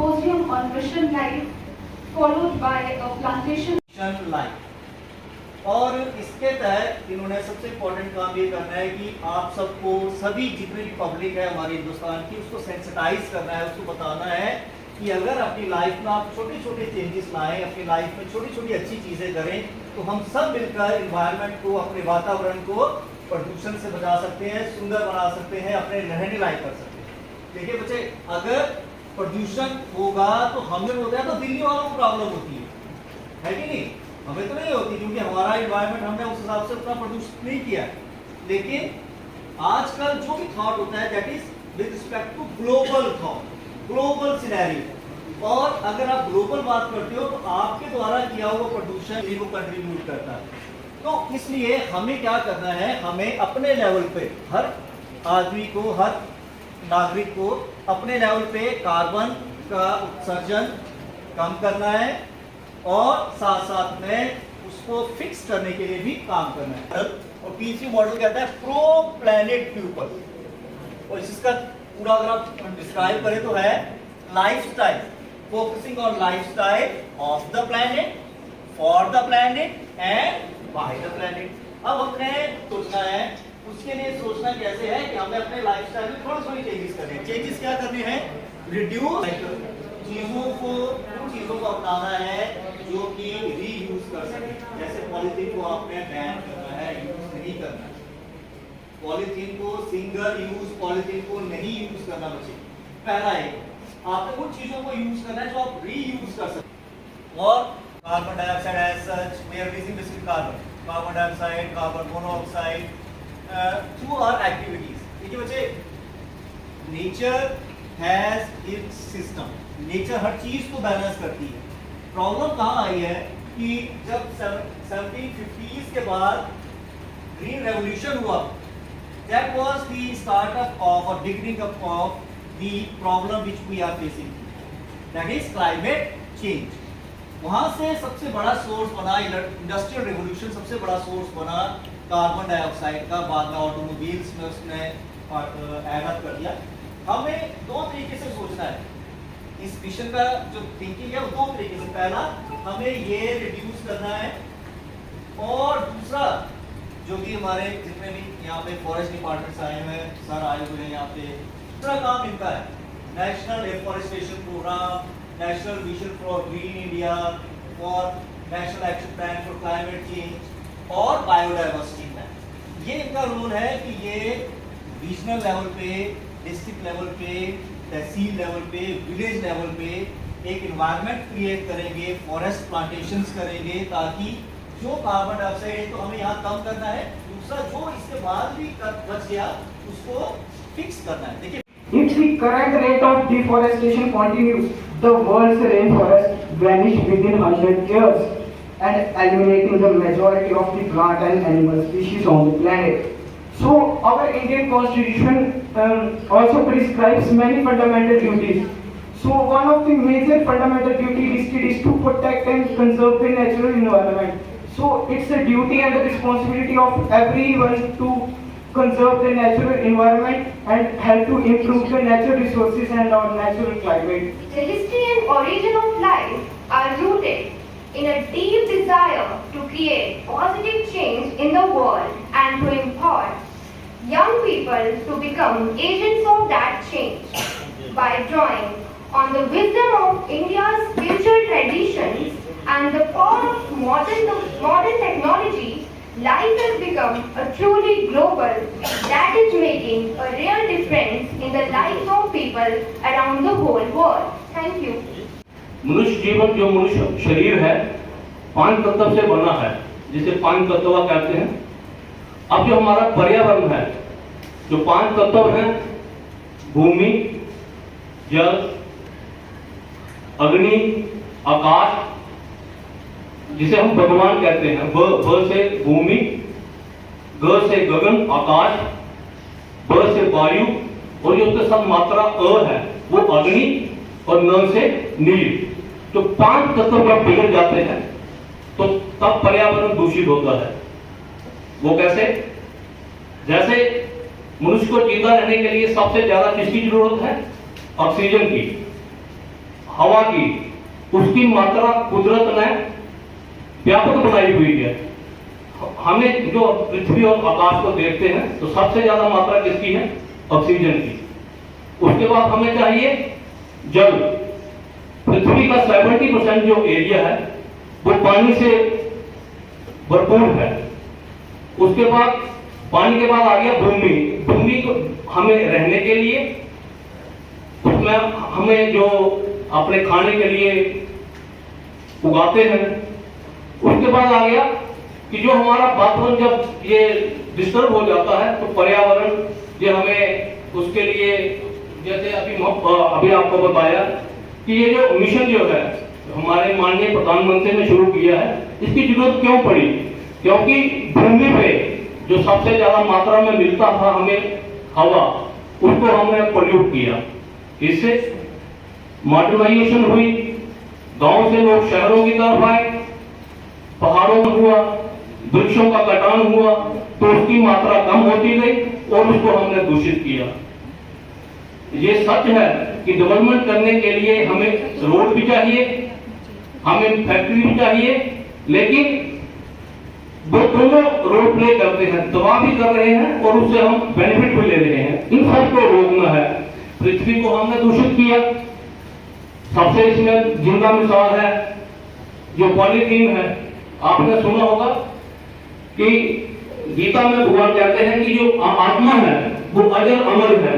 symposium on mission life, followed by a plantation life. और इसके तहत इन्होंने सबसे इम्पोर्टेंट काम ये करना है कि आप सबको, सभी जितनी भी पब्लिक है हमारे हिंदुस्तान की, उसको सेंसिटाइज करना है, उसको बताना है कि अगर अपनी लाइफ में आप छोटे छोटे चेंजेस लाएं, अपनी लाइफ में छोटी छोटी अच्छी चीज़ें करें, तो हम सब मिलकर इन्वायरमेंट को, अपने वातावरण को प्रदूषण से बचा सकते हैं, सुंदर बना सकते हैं, अपने रहने लायक कर सकते हैं। देखिए बच्चे, अगर प्रदूषण होगा तो हमें होता है, तो दिल्ली वालों को प्रॉब्लम होती है कि नहीं? हमें तो नहीं होती, क्योंकि हमारा इन्वायरमेंट हमने उस हिसाब से उतना प्रदूषित नहीं किया। लेकिन आजकल जो भी थॉट होता है that is with respect to global thought, global scenario. और अगर आप ग्लोबल बात करते हो तो आपके द्वारा किया हुआ प्रदूषण इसी को कंट्रीब्यूट करता है। तो इसलिए हमें क्या करना है, हमें अपने लेवल पे, हर आदमी को, हर नागरिक को अपने लेवल पे कार्बन का उत्सर्जन कम करना है और साथ साथ में उसको फिक्स करने के लिए भी काम करना है। और पीसी मॉडल कहता है प्रो प्लैनेट पीपल, और इसका पूरा अगर आप डिस्क्राइब करें तो है lifestyle, focusing on lifestyle of the planet, for the planet and by the planet. अब हमें सोचना है, उसके लिए सोचना कैसे है कि हमें अपने लाइफस्टाइल में थोड़ी थोड़ी चेंजेस करने हैं। चेंजेस क्या करने हैं? रिड्यूस चीजों को, उन चीजों को अपनाना है जो कि रीयूज कर सके। जैसे पॉलीथीन को आपने बैन करना है, यूज नहीं करना है। पॉलीथीन को, सिंगल यूज पॉलीथीन को नहीं यूज करना बच्चे। पहला एक आपको उन चीजों को यूज करना है जो आप रीयूज कर सकते। और carbon dioxide as such we are releasing basically carbon dioxide, carbon monoxide through our activities. देखिए बच्चे, nature has its system, nature हर चीज को बैलेंस करती है। प्रॉब्लम कहाँ आई है कि जब 1750s के बाद ग्रीन रेवोल्यूशन हुआ, that was the startup of और beginning of the problem which we are facing, that is climate change. वहां से सबसे बड़ा सोर्स बना इंडस्ट्रियल रेवोल्यूशन, सबसे बड़ा सोर्स बना कार्बन डाइऑक्साइड का। बाद में ऑटोमोबाइल्स में उसने ऐड अप कर दिया। हमें दो तरीके से सोचना है, इस मिशन का जो थिंकिंग है वो दो तरीके से। पहला, हमें ये रिड्यूस करना है, और दूसरा जो भी हमारे जितने भी यहाँ पे फॉरेस्ट डिपार्टमेंट्स आए हुए हैं, सर आए हुए हैं यहाँ पे, दूसरा काम इनका है national afforestation programme, national vision for green India, और national action plan for climate change और बायोडाइवर्सिटी प्लान। ये इनका रोल है कि ये रीजनल लेवल पे, डिस्ट्रिक्ट लेवल पे, तहसील लेवल पे, विलेज लेवल पे एक एनवायरनमेंट क्रिएट करेंगे, फॉरेस्ट प्लांटेशंस करेंगे, ताकि जो कार्बन डाइऑक्साइड तो हमें यहाँ कम करना है, दूसरा जो इसके बाद भी बच गया उसको फिक्स करना है। देखिए, if the current rate of deforestation continues, the world's rainforest vanish within 100 years and eliminating the majority of the plant and animal species on the planet. So our Indian Constitution also prescribes many fundamental duties. So one of the major fundamental duties listed is to protect and conserve the natural environment. So it's a duty and the responsibility of everyone to conserve the natural environment and help to improve the natural resources and our natural climate. The history and origin of life are rooted in a deep desire to create positive change in the world and to impart young people to become agents of that change. By drawing on the wisdom of India's spiritual traditions and the power of modern technology, life has become a truly global that is making a real difference in the lives of people around the whole world. Thank you. मनुष्य जीवन, जो मनुष्य शरीर है, 5 तत्व से बना है, जिसे 5 तत्व कहते हैं। अब जो हमारा पर्यावरण है, जो 5 तत्व हैं, भूमि, जल, अग्नि, आकाश, जिसे हम भगवान कहते हैं, ब से भूमि, ग से गगन आकाश, ब से वायु, और जो उसके साथ मात्रा अ है वो अग्नि, और न से नील। जो 5 तत्व जब बिगड़ जाते हैं तो तब पर्यावरण दूषित होता है। वो कैसे? जैसे मनुष्य को जिंदा रहने के लिए सबसे ज्यादा किसकी जरूरत है? ऑक्सीजन की। हवा की, उसकी मात्रा कुदरत ने व्यापक बनाई हुई है। हमें जो पृथ्वी और आकाश को देखते हैं तो सबसे ज्यादा मात्रा किसकी है? ऑक्सीजन की। उसके बाद हमें चाहिए जल। पृथ्वी का 70% जो एरिया है वो पानी से भरपूर है। उसके बाद पानी के बाद आ गया भूमि। भूमि को हमें रहने के लिए, उसमें हमें जो अपने खाने के लिए उगाते हैं। उसके बाद आ गया कि जो हमारा वातावरण जब ये डिस्टर्ब हो जाता है तो पर्यावरण, ये हमें उसके लिए, जैसे अभी आपको बताया कि ये जो मिशन जो है हमारे माननीय प्रधानमंत्री ने शुरू किया है, इसकी जरूरत क्यों पड़ी? क्योंकि भूमि पे जो सबसे ज्यादा मात्रा में मिलता था हमें हवा, उसको हमने पोल्यूट किया। इससे मॉडर्नाइजेशन हुई, गांव से लोग शहरों की तरफ आए, पहाड़ों में हुआ, वृक्षों का कटान हुआ, तो उसकी मात्रा कम होती गई और उसको हमने दूषित किया। ये सच है कि डेवलपमेंट करने के लिए हमें रोड भी चाहिए, हमें फैक्ट्री भी चाहिए, लेकिन वो दोनों रोल प्ले करते हैं, दवा भी कर रहे हैं और उससे हम बेनिफिट भी ले रहे हैं। इन सबको रोकना है। पृथ्वी को हमने दूषित किया। सबसे इसमें जिंदा मिसाल है जो पॉलीथीन है। आपने सुना होगा कि गीता में भगवान कहते हैं कि जो आत्मा है वो अजर अमर है।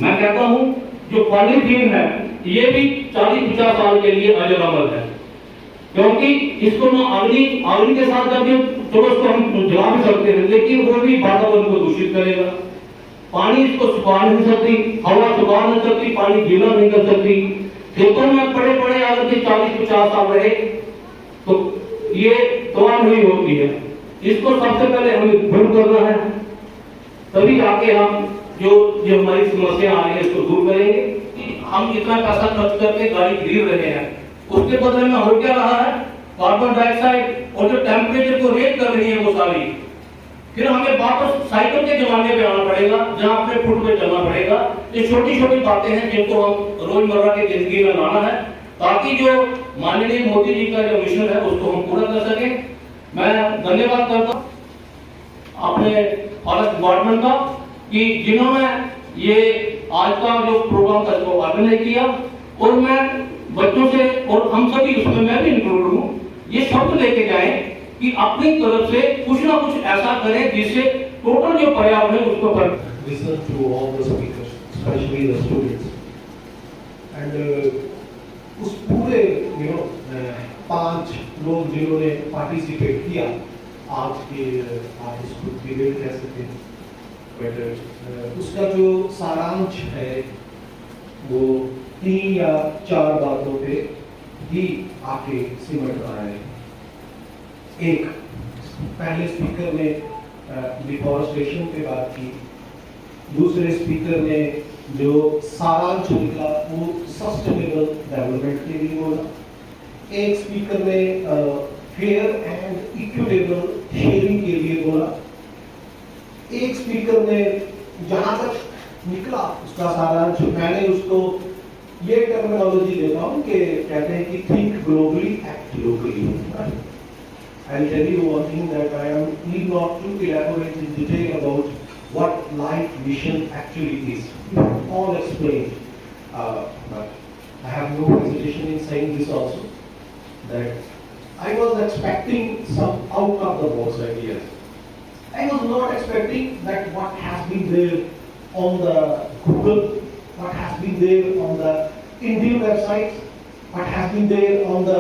मैं कहता हूं जो पॉलीथीन है ये भी 40-50 साल के लिए अजर अमर है, क्योंकि इसको ना अग्नि के साथ जब चलो उसको हम जला भी सकते हैं, लेकिन वो भी वातावरण को दूषित करेगा। पानी इसको सुखा नहीं सकती, हवा सुखा नहीं सकती, पानी गीला नहीं कर सकती। खेतों में बड़े बड़े अगर 40-50 साल रहे तो ये दवा नहीं होती है। इसको सबसे पहले हमें दूर करना है, तभी जाके हम जो हमारी समस्या आ रही है इसको दूर करेंगे। हम इतना पैसा खर्च करके गाड़ी खरीद रहे हैं, उसके बदले में हो क्या रहा है? कार्बन डाइऑक्साइड और जो टेम्परेचर को रेट कर रही है वो सारी, फिर हमें वापस साइकिल के जमाने पे आना पड़ेगा जहां अपने फुट पे चलना पड़ेगा। ये छोटी छोटी बातें हैं जिनको हम रोजमर्रा की जिंदगी में लाना है, ताकि जो माननीय मोदी जी का जो मिशन है उसको हम पूरा कर सकें। मैं धन्यवाद करता हूं अपने फॉरेस्ट डिपार्टमेंट का कि जिन्होंने ये आज का जो प्रोग्राम था इसको ऑर्गेनाइज किया, और मैं बच्चों से और हम सभी उसमें मैं भी इंक्लूड हूं, ये शब्द लेके जाएं कि अपनी तरफ से कुछ ना कुछ ऐसा करें जिससे टोटल जो पर्यावरण है उसको पर listen to all the speakers, especially the students, and उस पूरे 5 लोग जिन्होंने पार्टिसिपेट किया आज के आप इसको डिबेट कह सकते हैं, बट उसका जो सारांश है वो 3 या 4 बातों पे ही आके सिमट रहा है। एक, पहले स्पीकर ने डिफॉरेस्टेशन पे बात की, दूसरे स्पीकर ने जो सारांश निकला वो सस्टेनेबल डेवलपमेंट के लिए बोला, एक स्पीकर ने फेयर एंड इक्विटेबल शेयरिंग के लिए बोला, एक स्पीकर ने जहां तक निकला उसका सारांश, मैंने उसको ये टर्मिनोलॉजी देता हूं कि कहते हैं कि think globally act locally. I'll tell you one thing that I need not to elaborate in detail about what life mission actually is. All explained, but I have no hesitation in saying this also, that I was expecting some out of the box ideas. I was not expecting that what has been there on the Google, what has been there on the Indian websites, what has been there on the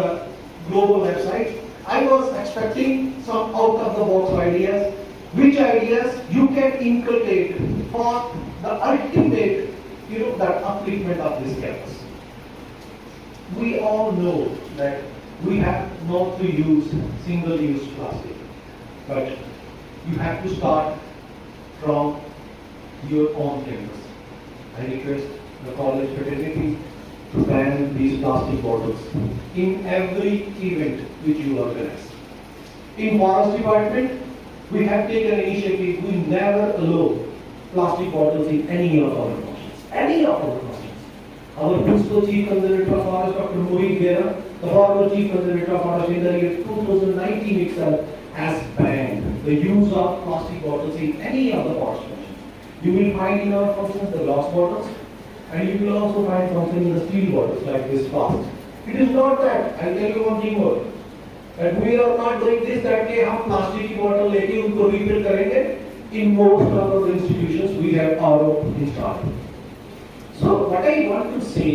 global websites. I was expecting some out of the box ideas, which ideas you can inculcate for the ultimate, that upliftment of this campus. We all know that we have not to use single-use plastic, but you have to start from your own campus. I request the college fraternity to ban these plastic bottles in every event which you organize. In Forest Department, we have taken an initiative. We never allow plastic bottles in any of our functions. Any of our functions. Our principal chief conservator of forest, Dr. Mohit Gera, the former chief conservator of forest in the year 2019 itself has banned the use of plastic bottles in any of the forest functions. You will find in our functions the glass bottles, and you will also find something in the steel bottles like this flask. It is not that. I'll tell you one thing more. That we are not doing this that के हम plastic की बोतल लेके उनको refill करेंगे. In most of our institutions we have RO installed. So what I want to say,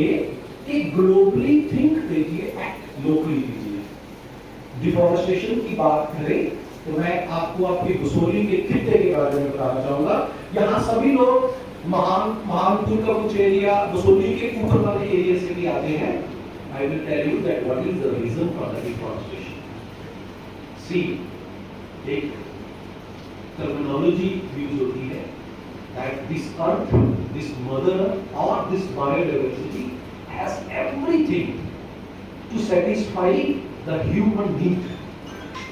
कि globally think कीजिए, act locally कीजिए. Deforestation की बात करें तो मैं आपको आपके बसोली के खित्ते के बारे में बताना चाहूँगा. यहाँ सभी लोग महानपुर का कुछ एरिया बसोली के ऊपर वाले एरिया से भी आते हैं. I will tell you that what is the reason for the deforestation. See, एक terminology use होती है that this earth, this mother or this biodiversity has everything to satisfy the human need,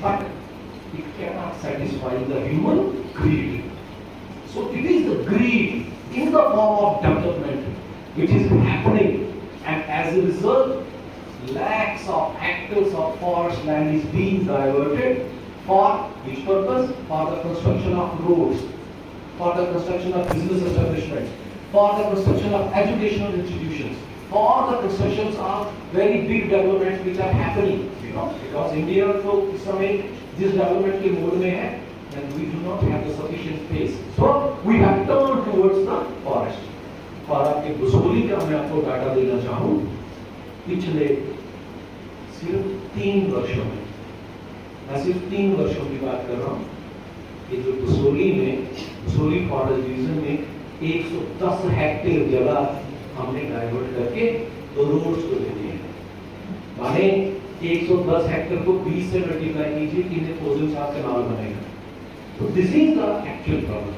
but it cannot satisfy the human greed. So it is the greed in the form of development which is happening, and as a result lakhs of hectares of forest land is being diverted for which purpose? For the construction of roads, for the construction of business establishments, for the construction of educational institutions, for the constructions of very big developments which are happening, because India तो इस समय जिस development के mode में है, and we do not have the sufficient space, so we have turned towards the forest. और आपके बसोली का मैं आपको डाटा देना चाहूँ, पिछले सिर्फ 3 वर्षों में, मैं सिर्फ 3 वर्षों की बात कर रहा हूँ, कि जो बसोली में, बसोली फॉरेस्ट डिवीजन में 110 हेक्टेयर जगह हमने डाइवर्ट करके रोड्स को दे दिए हैं. माने 110 हेक्टेयर को 20 से मल्टीप्लाई कीजिए, कितने थाउजेंड का कैनाल बनेगा. तो this is the actual problem.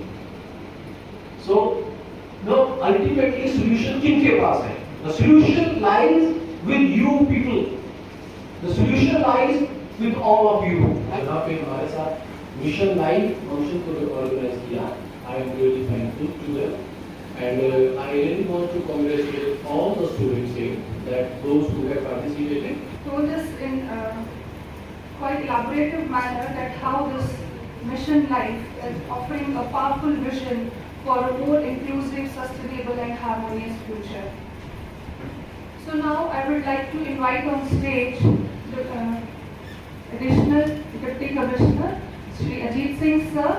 So know ultimately solution किनके पास है? The solution lies with you people. The solution lies with all of you. यहाँ पे हमारे साथ मिशन लाइव फंक्शन को जो ऑर्गेनाइज किया, I am really thankful to them, and I really want to congratulate all the students here, that those who have participated. Told us in a quite elaborative manner that how this mission life is offering a powerful vision for a more inclusive, sustainable and harmonious future. So now I would like to invite on stage the additional Deputy Commissioner Shri Ajit Singh Sir,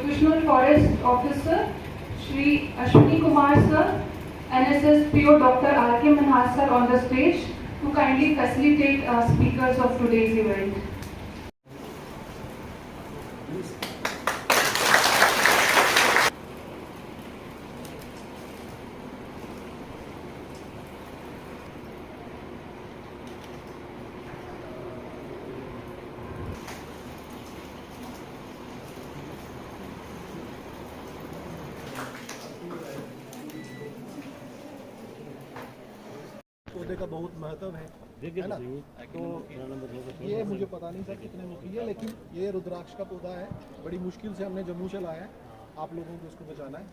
Divisional Forest Officer Shri Ashwini Kumar Sir, NSS PO Dr. R.K. Manhar Sir on the stage to kindly facilitate speakers of today's event. पौधे का बहुत महत्व है ना. तो ये मुझे पता नहीं सर कितने में की है, लेकिन ये रुद्राक्ष का पौधा है. बड़ी मुश्किल से हमने जम्मू से लाया है. आप लोगों को उसको बचाना है,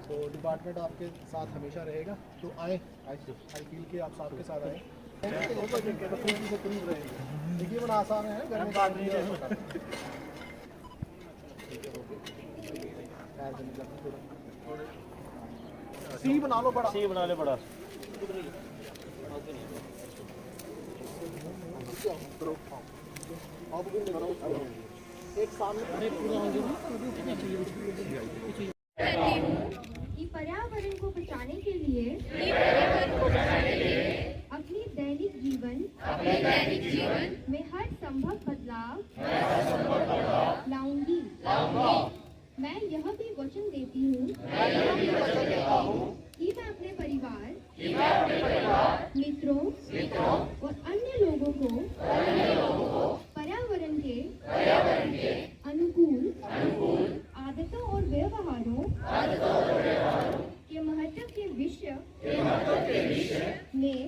तो डिपार्टमेंट आपके साथ हमेशा रहेगा. तो आए, आई फील के आप साथ के साथ आए. देखिए बड़ा आसान है, घर में सी बना लो बड़ा, सी बना ले बड़ा. एक सामने कि पर्यावरण को बचाने के लिए अपनी दैनिक जीवन में हर संभव बदलाव लाऊंगी. मैं यह भी वचन देती हूँ कि मैं अपने परिवार, मित्रों और अन्य लोगों को पर्यावरण के अनुकूल आदतों और व्यवहारों के महत्व के विषय में